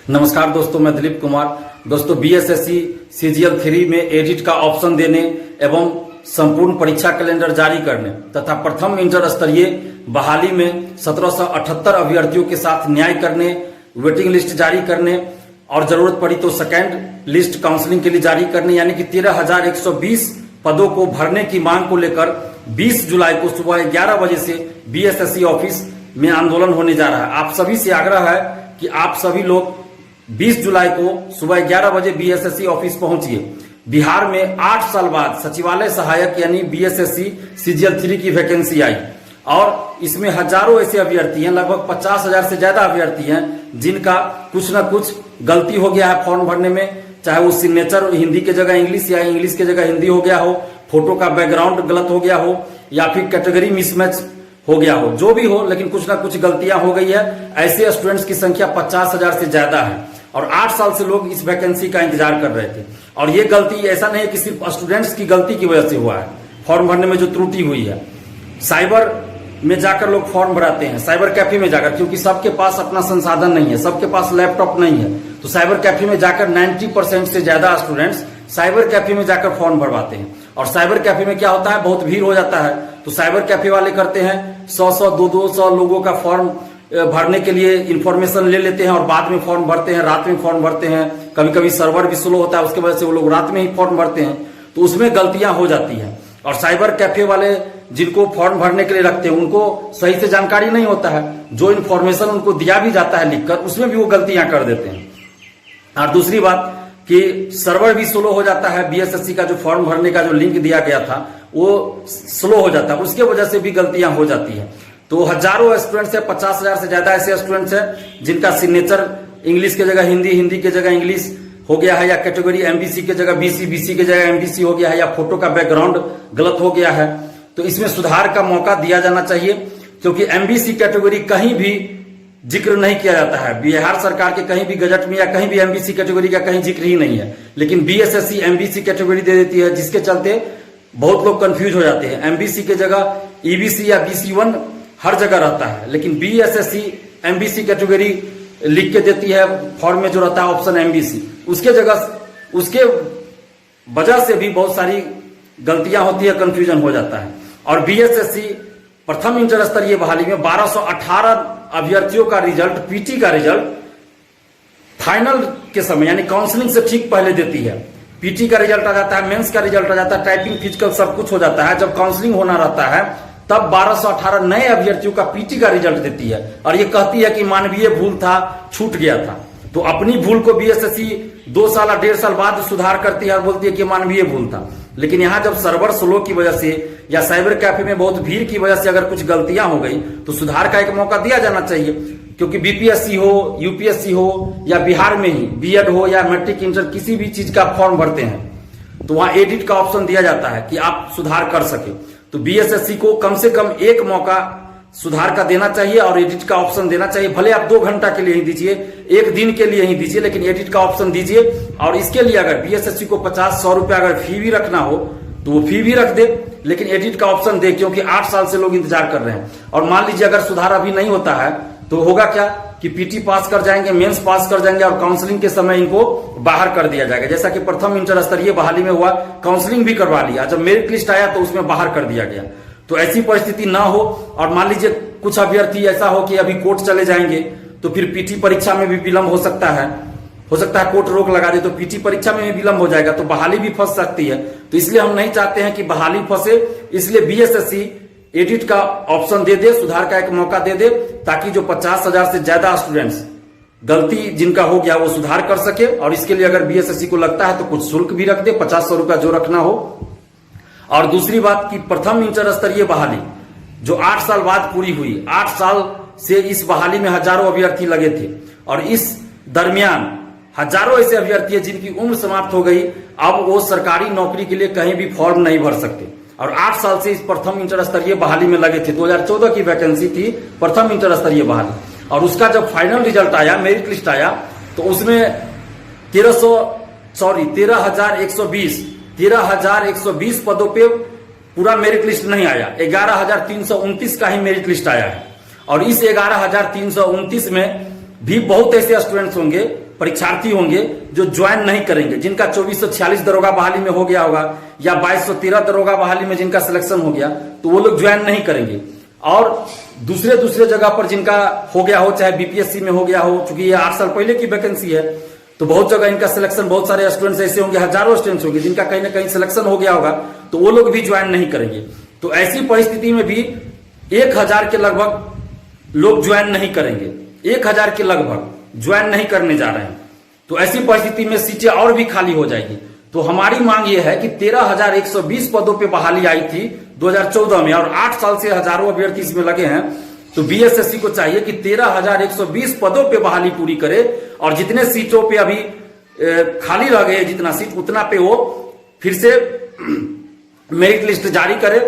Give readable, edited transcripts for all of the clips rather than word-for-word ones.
नमस्कार दोस्तों, मैं दिलीप कुमार। दोस्तों, बीएसएससी सीजीएल 3 में एडिट का ऑप्शन देने एवं संपूर्ण परीक्षा कैलेंडर जारी करने तथा प्रथम इंटर स्तरीय बहाली में 1778 अभ्यर्थियों के साथ न्याय करने, वेटिंग लिस्ट जारी करने और जरूरत पड़ी तो सेकेंड लिस्ट काउंसलिंग के लिए जारी करने, यानी कि 13,120 पदों को भरने की मांग को लेकर 20 जुलाई को सुबह 11 बजे से बीएसएससी ऑफिस में आंदोलन होने जा रहा है। आप सभी से आग्रह है कि आप सभी लोग 20 जुलाई को सुबह 11 बजे बीएसएससी ऑफिस पहुंचिए। बिहार में 8 साल बाद सचिवालय सहायक यानी बीएसएससी सीजीएल 3 की वैकेंसी आई और इसमें हजारों ऐसे अभ्यर्थी हैं, लगभग 50,000 से ज्यादा अभ्यर्थी हैं जिनका कुछ ना कुछ गलती हो गया है फॉर्म भरने में, चाहे वो सिग्नेचर हिंदी के जगह इंग्लिश या इंग्लिश के जगह हिंदी हो गया हो, फोटो का बैकग्राउंड गलत हो गया हो या फिर कैटेगरी मिसमैच हो गया हो, जो भी हो, लेकिन कुछ ना कुछ गलतियां हो गई है। ऐसे स्टूडेंट्स की संख्या 50,000 से ज्यादा है और 8 साल से लोग इस वैकेंसी का इंतजार कर रहे थे। और ये गलती ऐसा नहीं है कि सिर्फ स्टूडेंट्स की गलती की वजह से हुआ है, फॉर्म भरने में जो त्रुटि हुई है। साइबर में जाकर लोग फॉर्म भराते हैं, साइबर कैफे में जाकर, क्योंकि सबके पास अपना संसाधन नहीं है, सबके पास लैपटॉप नहीं है, तो साइबर कैफे में जाकर 90% से ज्यादा स्टूडेंट्स साइबर कैफे में जाकर फॉर्म भरवाते हैं। और साइबर कैफे में क्या होता है, बहुत भीड़ हो जाता है, तो साइबर कैफे वाले करते हैं 100-100, 200 लोगों का फॉर्म भरने के लिए इंफॉर्मेशन ले लेते हैं और बाद में फॉर्म भरते हैं, रात में फॉर्म भरते हैं। कभी कभी सर्वर भी स्लो होता है, उसके वजह से वो लोग रात में ही फॉर्म भरते हैं, तो उसमें गलतियां हो जाती हैं। और साइबर कैफे वाले जिनको फॉर्म भरने के लिए रखते हैं उनको सही से जानकारी नहीं होता है, जो इन्फॉर्मेशन उनको दिया भी जाता है लिखकर, उसमें भी वो गलतियां कर देते हैं। और दूसरी बात कि सर्वर भी स्लो हो जाता है, बीएसएससी का जो फॉर्म भरने का जो लिंक दिया गया था वो स्लो हो जाता है, उसके वजह से भी गलतियां हो जाती है। तो हजारों स्टूडेंट्स है, 50,000 से ज्यादा ऐसे स्टूडेंट्स हैं जिनका सिग्नेचर इंग्लिश के जगह हिंदी, हिंदी के जगह इंग्लिश हो गया है, या कैटेगरी एमबीसी के जगह बीसी, बीसी के जगह एमबीसी हो गया है, या फोटो का बैकग्राउंड गलत हो गया है। तो इसमें सुधार का मौका दिया जाना चाहिए, क्योंकि एमबीसी कैटेगरी कहीं भी जिक्र नहीं किया जाता है। बिहार सरकार के कहीं भी गजट में या कहीं भी एमबीसी कैटेगरी का कहीं जिक्र ही नहीं है, लेकिन बीएसएससी एमबीसी कैटेगरी दे देती है, जिसके चलते बहुत लोग कंफ्यूज हो जाते हैं। एमबीसी के जगह ईबीसी या बीसी1 हर जगह रहता है, लेकिन बीएसएससी एमबीसी कैटेगरी लिख के देती है फॉर्म में जो रहता है ऑप्शन एमबीसी, उसके जगह उसके वजह से भी बहुत सारी गलतियां होती है, कंफ्यूजन हो जाता है। और बीएसएससी प्रथम इंटर स्तरीय बहाली में 1218 अभ्यर्थियों का रिजल्ट, पीटी का रिजल्ट फाइनल के समय यानी काउंसलिंग से ठीक पहले देती है। पीटी का रिजल्ट आ जाता है, मेंस का रिजल्ट आ जाता है, टाइपिंग फिजिकल सब कुछ हो जाता है। जब काउंसलिंग होना रहता है तब 1218 नए अभ्यर्थियों का पीटी का रिजल्ट देती है और ये कहती है कि मानवीय भूल था, छूट गया था। तो अपनी भूल को बीएसएससी 2 साल या 1.5 साल बाद सुधार करती है और बोलती है कि मानवीय भूल था। लेकिन यहां जब सर्वर स्लो की वजह से या साइबर कैफे में बहुत भीड़ की वजह से अगर कुछ गलतियां हो गई तो सुधार का एक मौका दिया जाना चाहिए, क्योंकि बीपीएससी हो, यूपीएससी हो या बिहार में ही बीएड हो या मैट्रिक इंटर किसी भी चीज का फॉर्म भरते हैं तो वहां एडिट का ऑप्शन दिया जाता है कि आप सुधार कर सके। तो बीएसएससी को कम से कम एक मौका सुधार का देना चाहिए और एडिट का ऑप्शन देना चाहिए। भले आप 2 घंटा के लिए ही दीजिए, 1 दिन के लिए ही दीजिए, लेकिन एडिट का ऑप्शन दीजिए। और इसके लिए अगर बीएसएससी को 50-100 रुपया अगर फी भी रखना हो तो वो फी भी रख दे, लेकिन एडिट का ऑप्शन दे, क्योंकि 8 साल से लोग इंतजार कर रहे हैं। और मान लीजिए अगर सुधार अभी नहीं होता है तो होगा क्या कि पीटी पास कर जाएंगे, मेंस पास कर जाएंगे और काउंसलिंग के समय इनको बाहर कर दिया जाएगा, जैसा कि प्रथम इंटर स्तरीय बहाली में हुआ। काउंसलिंग भी करवा लिया, जब मेरिट लिस्ट आया तो उसमें बाहर कर दिया गया। तो ऐसी परिस्थिति ना हो। और मान लीजिए कुछ अभ्यर्थी ऐसा हो कि अभी कोर्ट चले जाएंगे तो फिर पीटी परीक्षा में भी विलंब हो सकता है कोर्ट रोक लगा दे तो पीटी परीक्षा में भी विलंब हो जाएगा, तो बहाली भी फंस सकती है। तो इसलिए हम नहीं चाहते हैं कि बहाली फंसे, इसलिए बीएसएससी एडिट का ऑप्शन दे दे, सुधार का एक मौका दे दे, ताकि जो 50,000 से ज्यादा स्टूडेंट्स गलती जिनका हो गया वो सुधार कर सके। और इसके लिए अगर बीएसएससी को लगता है तो कुछ शुल्क भी रख दे, 50-100 रुपया जो रखना हो। और दूसरी बात कि प्रथम इंटर स्तरीय बहाली जो 8 साल बाद पूरी हुई, 8 साल से इस बहाली में हजारों अभ्यर्थी लगे थे और इस दरमियान हजारों ऐसे अभ्यर्थी हैं जिनकी उम्र समाप्त हो गई, अब वो सरकारी नौकरी के लिए कहीं भी फॉर्म नहीं भर सकते और 8 साल से इस प्रथम इंटर स्तरीय बहाली में लगे थे। 2014 की वैकेंसी थी प्रथम इंटर स्तरीय बहाली, और उसका जब फाइनल रिजल्ट आया, मेरिट लिस्ट आया, तो उसमें 13,120 पदों पे पूरा मेरिट लिस्ट नहीं आया, 11,329 का ही मेरिट लिस्ट आया है। और इस 11,329 में भी बहुत ऐसे स्टूडेंट्स होंगे परीक्षार्थी होंगे जो ज्वाइन नहीं करेंगे, जिनका 2446 दरोगा बहाली में हो गया होगा या 2213 दरोगा बहाली में जिनका सिलेक्शन हो गया, तो वो लोग ज्वाइन नहीं करेंगे। और दूसरे जगह पर जिनका हो गया हो, चाहे बीपीएससी में हो गया हो, चूंकि ये 8 साल पहले की वैकेंसी है, तो बहुत जगह इनका सिलेक्शन, बहुत सारे स्टूडेंट्स ऐसे होंगे, हजारों स्टूडेंट्स होंगे जिनका कहीं ना कहीं सिलेक्शन हो गया होगा, तो वो लोग भी ज्वाइन नहीं करेंगे। तो ऐसी परिस्थिति में भी 1000 के लगभग लोग ज्वाइन नहीं करेंगे, 1000 के लगभग ज्वाइन नहीं करने जा रहे हैं। तो ऐसी परिस्थिति में सीटें और भी खाली हो जाएगी। तो हमारी मांग यह है कि 13,120 पदों पे बहाली आई थी 2014 में, और 8 साल से हजारों अभ्यर्थी इसमें लगे हैं। तो बीएसएससी को चाहिए कि 13,120 पदों पे बहाली पूरी करे, और जितने सीटों पे अभी खाली रह गए, जितना सीट उतना पे वो फिर से मेरिट लिस्ट जारी करे।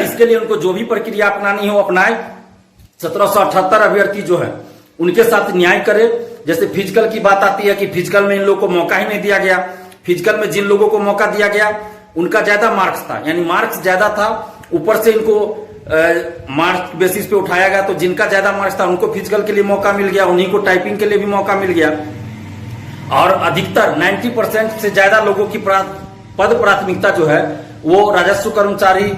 इसके लिए उनको जो भी प्रक्रिया अपनानी हो अपनाए। 1778 अभ्यर्थी जो है उनके साथ न्याय करे। जैसे फिजिकल की बात आती है कि फिजिकल में इन लोगों को मौका ही नहीं दिया गया। फिजिकल में जिन लोगों को मौका दिया गया उनका ज्यादा मार्क्स था, यानी मार्क्स ज्यादा था, ऊपर से इनको मार्क्स बेसिस पे उठाया गया। तो जिनका ज्यादा मार्क्स था उनको फिजिकल के लिए मौका मिल गया, उन्हीं को टाइपिंग के लिए भी मौका मिल गया। और अधिकतर 90% से ज्यादा लोगों की पद प्राथमिकता जो है वो राजस्व कर्मचारी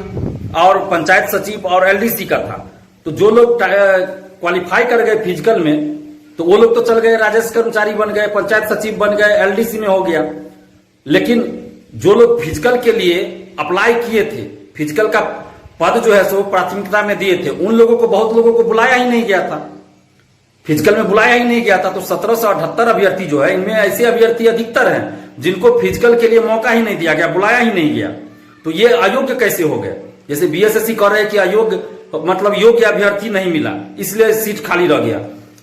और पंचायत सचिव और एलडीसी का था। तो जो लोग क्वालिफाई कर गए फिजिकल में, तो वो लोग तो चल गए, राजस्व कर्मचारी बन गए, पंचायत सचिव बन गए, एलडीसी में हो गया। लेकिन जो लोग फिजिकल के लिए अप्लाई किए थे, फिजिकल का पद जो है सो प्राथमिकता में दिए थे, उन लोगों को, बहुत लोगों को बुलाया ही नहीं गया था, फिजिकल में बुलाया ही नहीं गया था। तो 1778 अभ्यर्थी जो है, इनमें ऐसे अभ्यर्थी अधिकतर हैं जिनको फिजिकल के लिए मौका ही नहीं दिया गया, बुलाया ही नहीं गया। तो ये अयोग्य कैसे हो गए? जैसे बीएसएससी कह रहे हैं कि अयोग्य मतलब योग्य अभ्यर्थी नहीं मिला, इसलिए सीट खाली रह गया।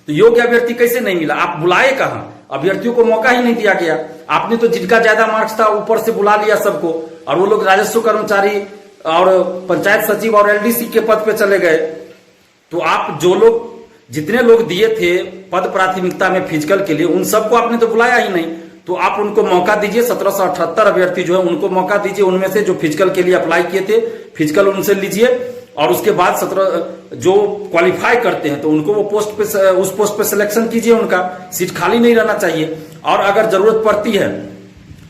तो योग्य अभ्यर्थी कैसे नहीं मिला? आप बुलाए कहां? अभ्यर्थियों को मौका ही नहीं दिया गया। आपने तो जिनका ज्यादा मार्क्स था ऊपर से बुला लिया सबको, और वो लोग राजस्व कर्मचारी और पंचायत सचिव और एलडीसी के पद पे चले गए। तो आप जो लोग, जितने लोग दिए थे पद प्राथमिकता में फिजिकल के लिए, उन सबको आपने तो बुलाया ही नहीं। तो आप उनको मौका दीजिए। 1778 अभ्यर्थी जो है उनको मौका दीजिए, उनमें से जो फिजिकल के लिए अप्लाई किए थे, फिजिकल उनसे लीजिए, और उसके बाद 17 जो क्वालिफाई करते हैं तो उनको वो पोस्ट पे, उस पोस्ट पे सिलेक्शन कीजिए। उनका सीट खाली नहीं रहना चाहिए। और अगर जरूरत पड़ती है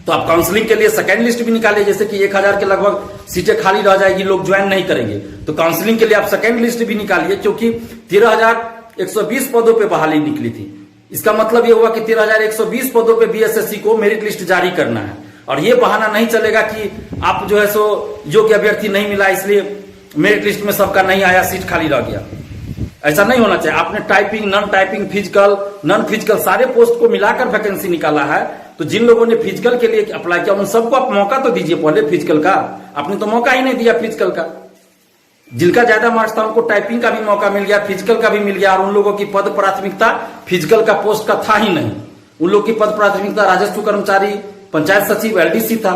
तो आप काउंसलिंग के लिए सेकेंड लिस्ट भी निकालिए। जैसे कि 1000 के लगभग सीटें खाली रह जाएगी, लोग ज्वाइन नहीं करेंगे, तो काउंसलिंग के लिए आप सेकेंड लिस्ट भी निकालिए, क्योंकि 13,120 पदों पे बहाली निकली थी। इसका मतलब यह हुआ कि 13,120 पदों पे बीएसएससी को मेरिट लिस्ट जारी करना है। और ये बहाना नहीं चलेगा कि आप जो है सो योग्य अभ्यर्थी नहीं मिला इसलिए मेरिट लिस्ट में सबका नहीं आया, सीट खाली रह गया। ऐसा नहीं होना चाहिए। आपने typing, non typing, physical, non physical सारे पोस्ट को मिलाकर वैकेंसी निकाला है। तो जिन लोगों ने फिजिकल के लिए अप्लाई किया उन सबको आप मौका तो दीजिए पहले फिजिकल का। आपने तो मौका ही नहीं दिया फिजिकल का। जिनका ज्यादा मार्क्स था उनको टाइपिंग का भी मौका मिल गया, फिजिकल का भी मिल गया, और उन लोगों की पद प्राथमिकता फिजिकल का पोस्ट का था ही नहीं। उन लोगों की पद प्राथमिकता राजस्व कर्मचारी, पंचायत सचिव, एलडीसी था।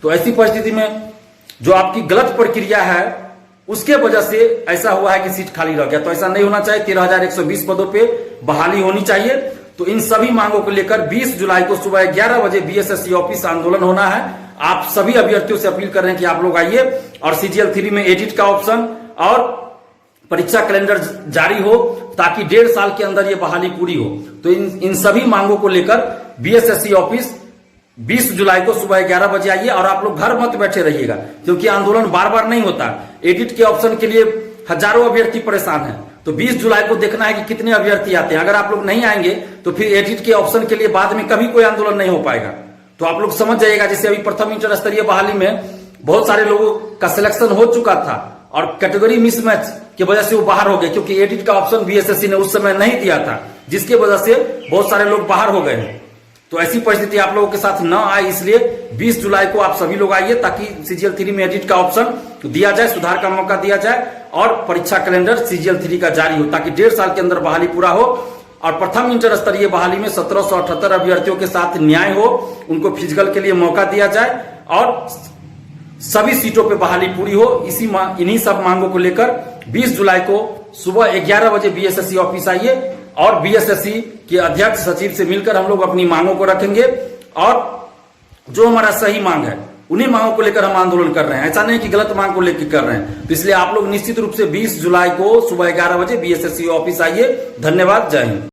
तो ऐसी परिस्थिति में जो आपकी गलत प्रक्रिया है उसके वजह से ऐसा हुआ है कि सीट खाली रह गया। तो ऐसा नहीं होना चाहिए। 13,120 पदों पे बहाली होनी चाहिए। तो इन सभी मांगों को लेकर 20 जुलाई को सुबह 11 बजे बीएसएससी ऑफिस आंदोलन होना है। आप सभी अभ्यर्थियों से अपील कर रहे हैं कि आप लोग आइए और सीजीएल 3 में एडिट का ऑप्शन और परीक्षा कैलेंडर जारी हो, ताकि 1.5 साल के अंदर ये बहाली पूरी हो। तो इन सभी मांगों को लेकर बीएसएससी ऑफिस 20 जुलाई को सुबह 11 बजे आइए। और आप लोग घर मत बैठे रहिएगा, क्योंकि आंदोलन बार बार नहीं होता। एडिट के ऑप्शन के लिए हजारों अभ्यर्थी परेशान हैं। तो 20 जुलाई को देखना है कि कितने अभ्यर्थी आते हैं। अगर आप लोग नहीं आएंगे तो फिर एडिट के ऑप्शन के लिए बाद में कभी कोई आंदोलन नहीं हो पाएगा। तो आप लोग समझ जाइएगा। जैसे अभी प्रथम इंटर स्तरीय बहाली में बहुत सारे लोगों का सिलेक्शन हो चुका था और कैटेगरी मिसमैच की वजह से वो बाहर हो गए, क्योंकि एडिट का ऑप्शन बीएसएससी ने उस समय नहीं दिया था, जिसकी वजह से बहुत सारे लोग बाहर हो गए हैं। तो ऐसी परिस्थिति आप लोगों के साथ न आए, इसलिए 20 जुलाई को आप सभी लोग आइए, ताकि सीजीएल 3 में एडिट का ऑप्शन दिया जाए, सुधार का मौका दिया जाए, और परीक्षा कैलेंडर सीजीएल 3 का जारी हो, ताकि 1.5 साल के अंदर बहाली पूरा हो। और प्रथम इंटर स्तरीय बहाली में 1778 अभ्यर्थियों के साथ न्याय हो, उनको फिजिकल के लिए मौका दिया जाए और सभी सीटों पे बहाली पूरी हो। इन्हीं सब मांगों को लेकर 20 जुलाई को सुबह 11 बजे बीएसएससी ऑफिस आइए और बीएसएससी के अध्यक्ष सचिव से मिलकर हम लोग अपनी मांगों को रखेंगे, और जो हमारा सही मांग है उन्हीं मांगों को लेकर हम आंदोलन कर रहे हैं। ऐसा नहीं कि गलत मांग को लेकर कर रहे हैं। तो इसलिए आप लोग निश्चित रूप से 20 जुलाई को सुबह 11 बजे बीएसएससी ऑफिस आइए। धन्यवाद। जय हिंद।